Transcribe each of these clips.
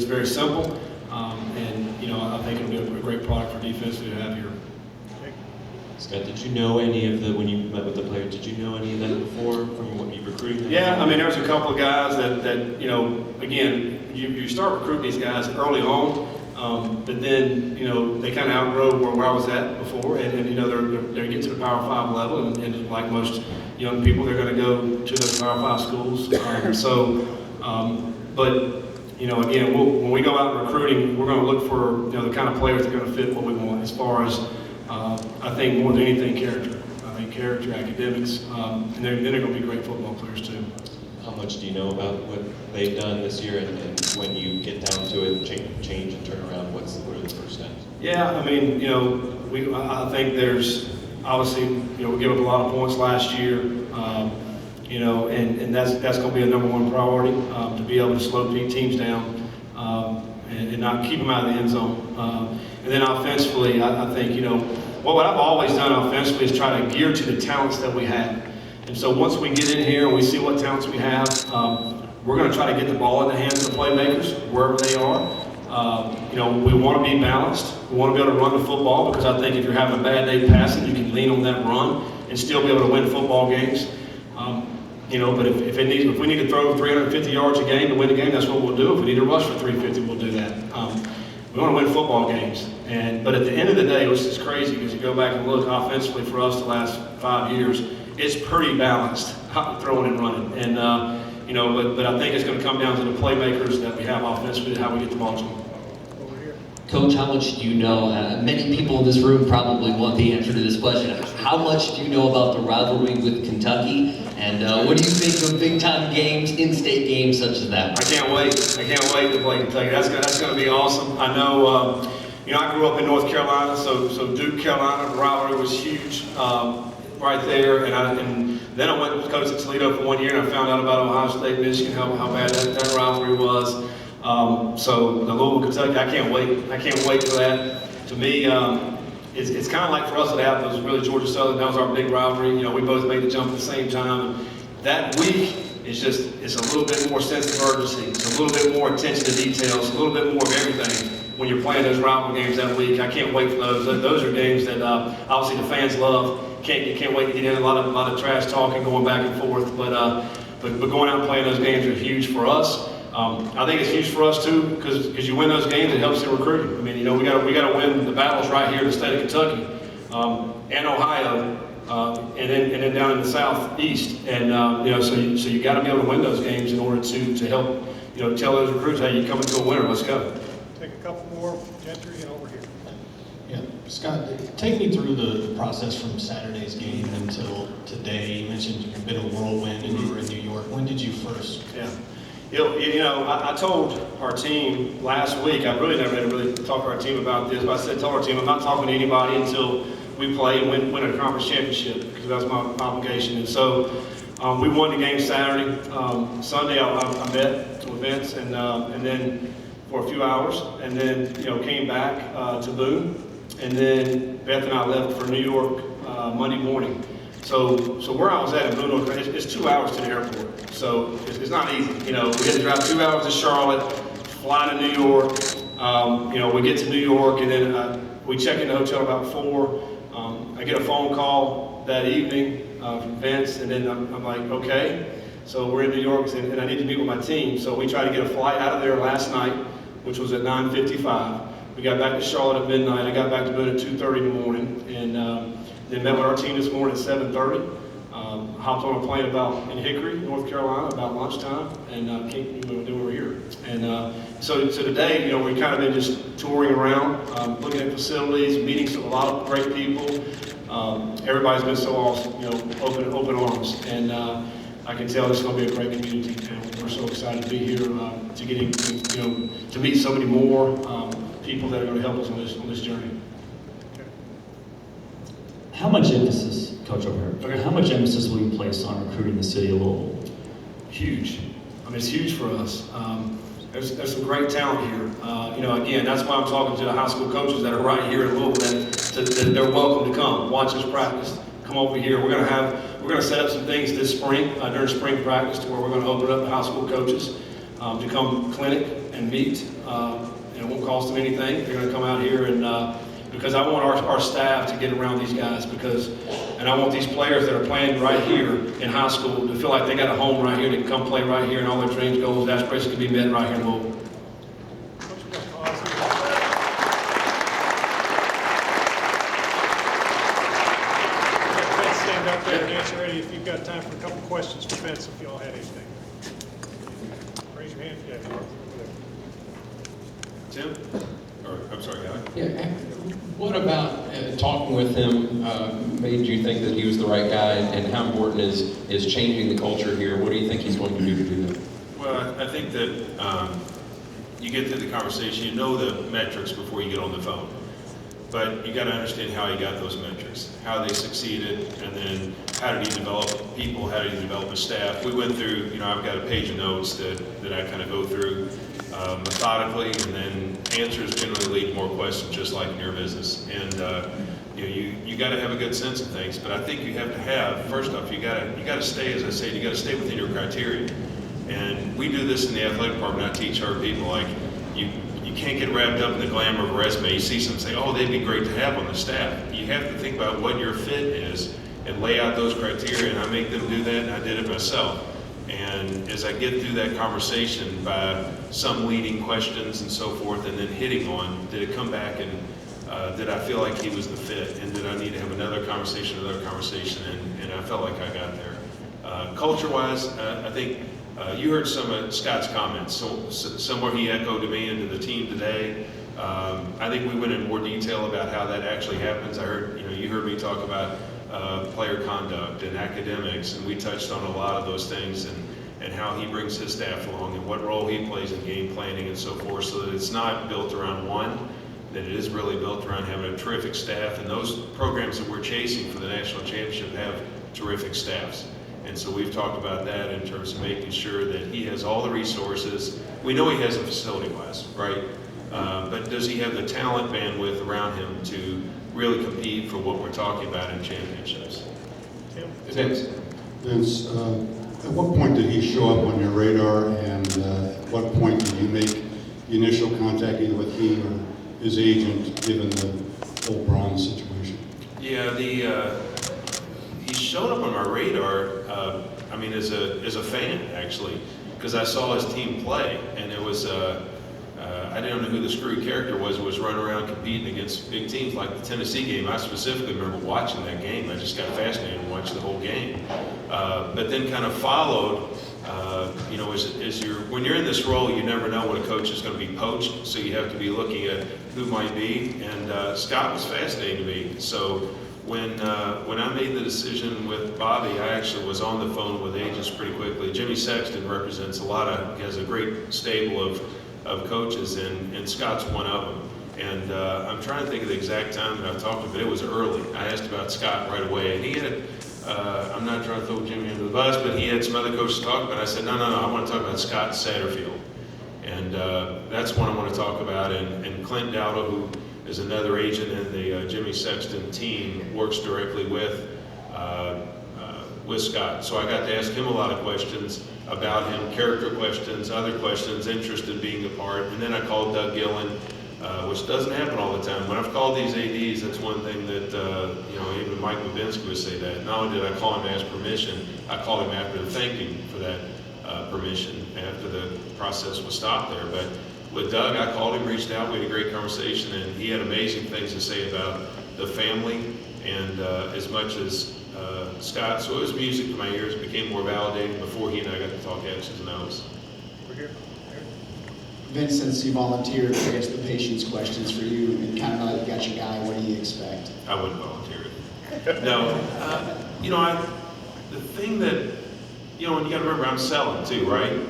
It's very simple, and I think it'll be a great product for defense to have here. Scott, did you know any of when you met with the players, did you know any of them before from what you recruited them? Yeah, I mean, there's a couple of guys that again, you start recruiting these guys early on, but then, they kind of outgrow where I was at before, and they're getting to the Power 5 level, and like most young people, they're going to go to the Power 5 schools. But again, when we go out recruiting, we're going to look for the kind of players that are going to fit what we want as far as, I think more than anything, character. I think character, academics, and then they're going to be great football players too. How much do you know about what they've done this year, and when you get down to it, change and turn around, what are the first steps? Yeah, I mean, I think there's obviously, we gave up a lot of points last year, and that's going to be a #1 priority, to be able to slow teams down and not keep them out of the end zone. And then offensively, I think, what I've always done offensively is try to gear to the talents that we have. And so once we get in here and we see what talents we have, we're going to try to get the ball in the hands of the playmakers, wherever they are. We want to be balanced. We want to be able to run the football, because I think if you're having a bad day passing, you can lean on that run and still be able to win football games. But if we need to throw 350 yards a game to win a game, that's what we'll do. If we need to rush for 350, we'll do that. We want to win football games. But at the end of the day, which is crazy, because you go back and look offensively for us the last 5 years, it's pretty balanced, throwing and running. And, but I think it's going to come down to the playmakers that we have offensively, how we get the ball to them. Coach, how much do you know? Many people in this room probably want the answer to this question. How much do you know about the rivalry with Kentucky? And what do you think of big-time games, in-state games such as that? I can't wait. I can't wait to play Kentucky. That's going to be awesome. I know, I grew up in North Carolina, so Duke, Carolina, the rivalry was huge right there. And then I went to coach at Toledo for 1 year, and I found out about Ohio State, Michigan, how bad that rivalry was. So the Louisville, Kentucky, I can't wait. I can't wait for that. To me, it's kind of like for us what happened was really Georgia Southern. That was our big rivalry. We both made the jump at the same time. And that week it's a little bit more sense of urgency. It's a little bit more attention to details. A little bit more of everything when you're playing those rival games that week. I can't wait for those. Those are games that obviously the fans love. Can't wait to get in. A lot of trash talking going back and forth. But going out and playing those games are huge for us. I think it's huge for us too, because you win those games, it helps in recruiting. I mean, we got to win the battles right here in the state of Kentucky and Ohio, and then down in the southeast. And so you got to be able to win those games in order to help tell those recruits, hey, you come into a winner. Let's go. Take a couple more, Gentry, and over here. Yeah, Scott, take me through the process from Saturday's game until today. You mentioned you've been a whirlwind and you were in New York. When did you first? Yeah. I told our team last week, I really never had to really talk to our team about this, but I told our team, I'm not talking to anybody until we play and win a conference championship, because that's my obligation. And so we won the game Saturday. Sunday I met with Vince and then for a few hours, and then came back to Boone, and then Beth and I left for New York Monday morning. So where I was at in Boone, it's 2 hours to the airport. So it's not easy. We had to drive 2 hours to Charlotte, fly to New York. We get to New York, and then we check in the hotel about 4. I get a phone call that evening from Vince, and then I'm like, okay. So we're in New York, and I need to meet with my team. So we tried to get a flight out of there last night, which was at 9:55. We got back to Charlotte at midnight. I got back to Boone at 2:30 in the morning, and then met with our team this morning at 7:30. Hopped on a plane in Hickory, North Carolina, about lunchtime, and came over here. And so today, we've kind of been just touring around, looking at facilities, meeting a lot of great people. Everybody's been so awesome, open arms, and I can tell it's going to be a great community, and we're so excited to be here to get to meet so many more people that are going to help us on this journey. How much emphasis, Coach over here, how much emphasis will you place on recruiting the city of Louisville? Huge. I mean, it's huge for us. There's some great talent here. Again, that's why I'm talking to the high school coaches that are right here in Louisville, that they're welcome to come, watch us practice, come over here. We're going to set up some things this spring, during spring practice, to where we're going to open up the high school coaches. to come clinic and meet. It won't cost them anything. They're going to come out here and because I want our staff to get around these guys and I want these players that are playing right here in high school to feel like they got a home right here. They can come play right here and all their dreams, goals, aspirations can be met right here in Louisville. Stand up there and answer any, if you've got time for a couple questions for Vince, if y'all had anything. Raise your hand if you have one. Tim? I'm sorry, Guy. Yeah, what about talking with him made you think that he was the right guy, and how important is changing the culture here? What do you think he's going to do that? Well, I think that you get through the conversation, you know the metrics before you get on the phone. But you got to understand how he got those metrics, how they succeeded, and then how did he develop people, how did he develop his staff. We went through, I've got a page of notes that I kind of go through methodically, and then answers generally lead more questions, just like in your business. And you got to have a good sense of things, but I think you have to have, first off, you got to stay, as I said, you got to stay within your criteria. And we do this in the athletic department. I teach our people, like, you can't get wrapped up in the glamour of a resume. You see someone say, oh, they'd be great to have on the staff. You have to think about what your fit is and lay out those criteria, and I make them do that, and I did it myself. And as I get through that conversation by some leading questions and so forth, and then hitting on, did it come back and did I feel like he was the fit, and did I need to have another conversation, and I felt like I got there. Culture-wise, I think you heard some of Scott's comments. So somewhere he echoed to me and to the team today. I think we went in more detail about how that actually happens. I heard, you heard me talk about player conduct and academics, and we touched on a lot of those things, and how he brings his staff along and what role he plays in game planning and so forth, so that it's not built around one, that it is really built around having a terrific staff, and those programs that we're chasing for the national championship have terrific staffs. And so we've talked about that in terms of making sure that he has all the resources. We know he has the facility-wise, right? But does he have the talent bandwidth around him to really compete for what we're talking about in championships? Tim? Vince, at what point did he show up on your radar, and at what point did you make the initial contact either with him or his agent, given the whole Braun situation? Yeah, he showed up on my radar, as a fan, actually, because I saw his team play, and it was, I didn't know who the screwy character was running around competing against big teams like the Tennessee game. I specifically remember watching that game. I just got fascinated and watched the whole game. But then kind of followed, when you're in this role, you never know when a coach is going to be poached, so you have to be looking at who might be, and Scott was fascinating to me. So when I made the decision with Bobby, I actually was on the phone with agents pretty quickly. Jimmy Sexton represents he has a great stable of coaches, and Scott's one of them. And I'm trying to think of the exact time that I talked to him, but it was early. I asked about Scott right away, and he had, I'm not trying to throw Jimmy under the bus, but he had some other coaches to talk about. I said, no, I want to talk about Scott Satterfield. And that's one I want to talk about. And Clint Dowdle, who is another agent in the Jimmy Sexton team, works directly with Scott. So I got to ask him a lot of questions about him, character questions, other questions, interest in being a part. And then I called Doug Gillen, which doesn't happen all the time. When I've called these ADs, that's one thing that, even Mike Babinski would say that. Not only did I call him to ask permission, I called him after to thank him for that permission after the process was stopped there. But with Doug, I called him, reached out, we had a great conversation, and he had amazing things to say about the family, and as much as Scott. So it was music to my ears. It became more validating before he and I got to talk X's and O's. We're here. Vince, since you volunteered, I guess the patience questions for you, and kind of like you got your guy, what do you expect? I wouldn't volunteer it. No, the thing that, and you got to remember, I'm selling too, right?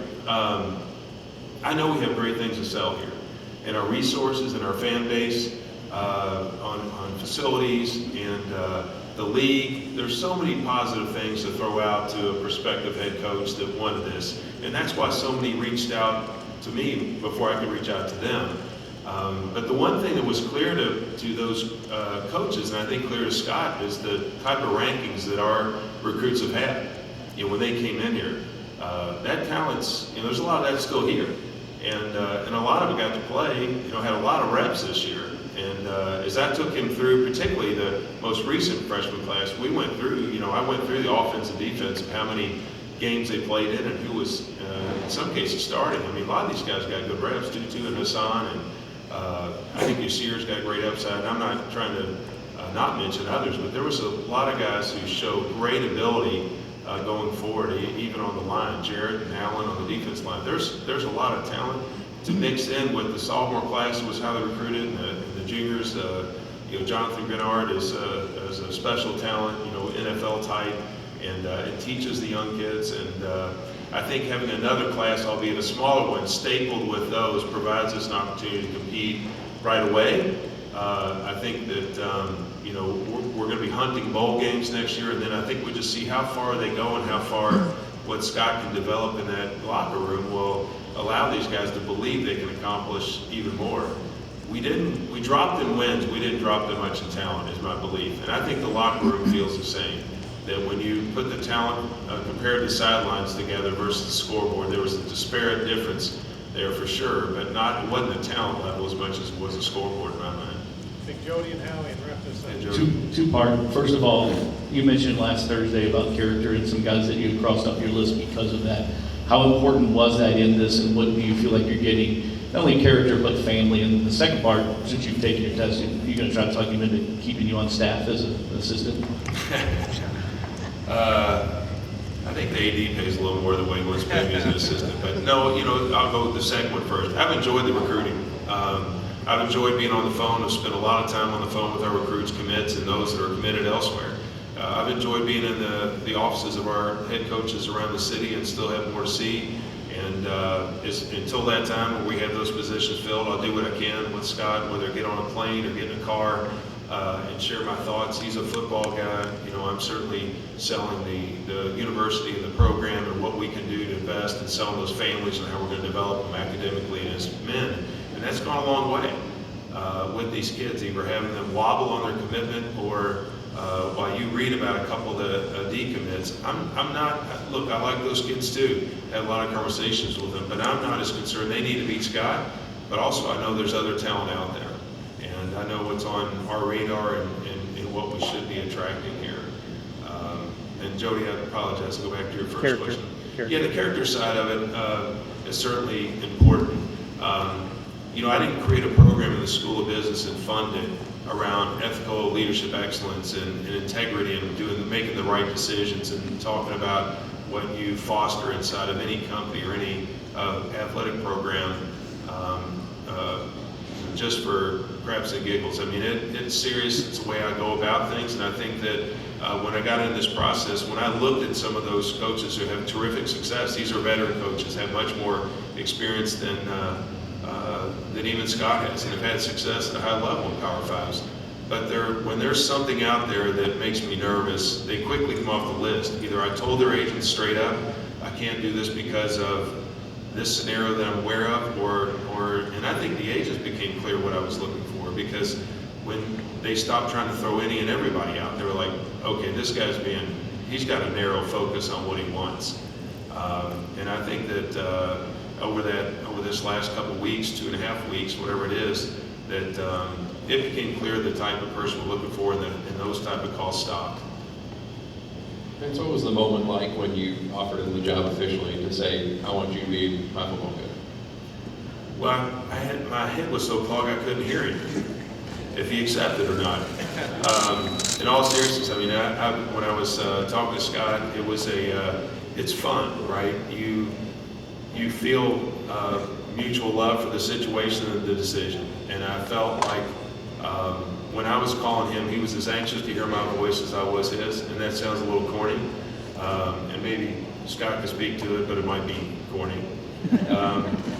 I know we have great things to sell here, and our resources and our fan base, on facilities and the league. There's so many positive things to throw out to a prospective head coach that wanted this, and that's why so many reached out to me before I could reach out to them. But the one thing that was clear to those coaches, and I think clear to Scott, is the type of rankings that our recruits have had. When they came in here, that talent's, there's a lot of that still here. And a lot of it got to play, had a lot of reps this year. And as I took him through, particularly the most recent freshman class, we went through, I went through the offense and defense of how many games they played in and who was, in some cases, starting. I mean, a lot of these guys got good reps, Tutu and Hassan, and I think Yasir's got great upside. And I'm not trying to not mention others, but there was a lot of guys who showed great ability going forward, even on the line. Jarrett and Allen on the defense line. There's a lot of talent to mix in with the sophomore class was how they recruited, and the juniors. Jonathan Grenard is a special talent, NFL type, and it teaches the young kids. And I think having another class, albeit a smaller one, stapled with those provides us an opportunity to compete right away. I think that we're going to be hunting bowl games next year, and then I think we just see how far they go and how far what Scott can develop in that locker room will allow these guys to believe they can accomplish even more. We dropped in wins, we didn't drop that much in talent, is my belief. And I think the locker room feels the same. That when you put the talent, compared the sidelines together versus the scoreboard, there was a disparate difference there for sure, but it wasn't the talent level as much as it was the scoreboard in my mind. I think Jody and Howie, and wrap this up. Hey, Jody. Two-part. First of all, you mentioned last Thursday about character and some guys that you crossed off your list because of that. How important was that in this, and what do you feel like you're getting, not only character, but family? And the second part, since you've taken your test, you're going to try to talk him into keeping you on staff as an assistant? I think the AD pays a little more than what he wants to pay me as an assistant. But no, I'll go with the second one first. I've enjoyed the recruiting. I've enjoyed being on the phone. I've spent a lot of time on the phone with our recruits, commits, and those that are committed elsewhere. I've enjoyed being in the offices of our head coaches around the city and still have more to see. And until that time where we have those positions filled, I'll do what I can with Scott, whether I get on a plane or get in a car and share my thoughts. He's a football guy. I'm certainly selling the university and the program and what we can do to invest and selling those families and how we're going to develop them academically and as men. And that's gone a long way with these kids, either having them wobble on their commitment or while you read about a couple of the decommits, I'm not, look, I like those kids too. Had a lot of conversations with them, but I'm not as concerned. They need to beat Scott, but also I know there's other talent out there. And I know what's on our radar and what we should be attracting here. And Jody, I apologize, I'll go back to your first question. Yeah, the character side of it is certainly important. I didn't create a program in the School of Business and fund it around ethical leadership excellence and integrity and making the right decisions and talking about what you foster inside of any company or any athletic program just for grabs and giggles. I mean, it's serious. It's the way I go about things, and I think that when I got into this process, when I looked at some of those coaches who have terrific success, these are veteran coaches, have much more experience than even Scott has, and have had success at a high level in Power Fives. But when there's something out there that makes me nervous, they quickly come off the list. Either I told their agents straight up, I can't do this because of this scenario that I'm aware of, and I think the agents became clear what I was looking for, because when they stopped trying to throw any and everybody out, they were like, okay, this guy's he's got a narrow focus on what he wants. And I think that over this last couple of weeks, 2.5 weeks, whatever it is, that it became clear the type of person we're looking for and those type of calls stopped. And so what was the moment like when you offered him the job officially to say, I want you to be my football coach? Well, my head was so clogged I couldn't hear him, if he accepted or not. In all seriousness, I mean, when I was talking to Scott, it was it's fun, right? You feel mutual love for the situation and the decision. And I felt like when I was calling him, he was as anxious to hear my voice as I was his, and that sounds a little corny. And maybe Scott could speak to it, but it might be corny.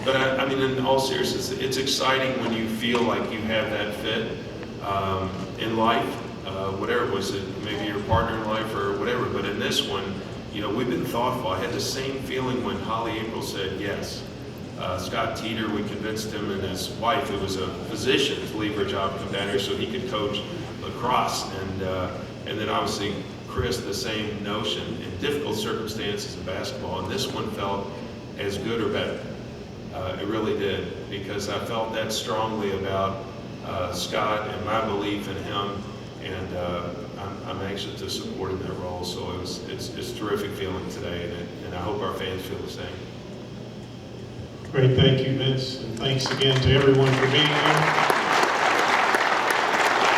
But I mean, in all seriousness, it's exciting when you feel like you have that fit in life, whatever it was, maybe your partner in life or whatever. But in this one, we've been thoughtful. I had the same feeling when Holly April said yes. Scott Teeter, we convinced him and his wife, who was a physician, to leave her job and come down here so he could coach lacrosse. And then obviously Chris the same notion in difficult circumstances in basketball, and this one felt as good or better. It really did, because I felt that strongly about Scott and my belief in him, and I'm anxious to support him in that role. So it's a terrific feeling today, and I hope our fans feel the same. Great, thank you, Vince, and thanks again to everyone for being here.